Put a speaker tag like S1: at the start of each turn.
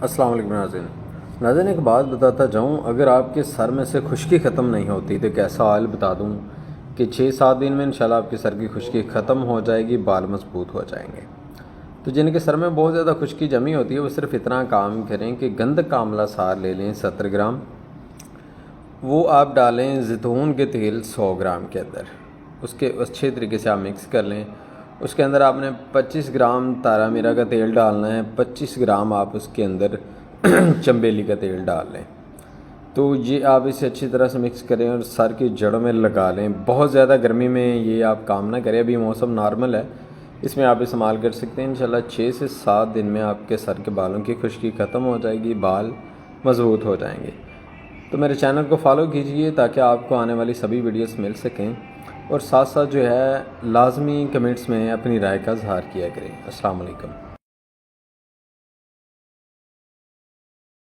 S1: السلام علیکم ناظرین، ایک بات بتاتا جاؤں، اگر آپ کے سر میں سے خشکی ختم نہیں ہوتی تو ایک ایسا آئل بتا دوں کہ 6-7 دن میں انشاءاللہ آپ کے سر کی خشکی ختم ہو جائے گی، بال مضبوط ہو جائیں گے۔ تو جن کے سر میں بہت زیادہ خشکی جمی ہوتی ہے وہ صرف اتنا کام کریں کہ گندک کا آملہ سار لے لیں 70 گرام، وہ آپ ڈالیں زیتون کے تیل 100 گرام کے اندر، اس کے اچھے طریقے سے آپ مکس کر لیں۔ اس کے اندر آپ نے 25 گرام تارا میرا کا تیل ڈالنا ہے، 25 گرام آپ اس کے اندر چمبیلی کا تیل ڈال لیں۔ تو یہ آپ اسے اچھی طرح سے مکس کریں اور سر کی جڑوں میں لگا لیں۔ بہت زیادہ گرمی میں یہ آپ کام نہ کریں، ابھی موسم نارمل ہے، اس میں آپ استعمال کر سکتے ہیں۔ انشاءاللہ 6 سے 7 دن میں آپ کے سر کے بالوں کی خشکی ختم ہو جائے گی، بال مضبوط ہو جائیں گے۔ تو میرے چینل کو فالو کیجئے تاکہ آپ کو آنے والی سبھی ویڈیوز مل سکیں، اور ساتھ ساتھ جو ہے لازمی کمنٹس میں اپنی رائے کا اظہار کیا کریں۔ السلام علیکم۔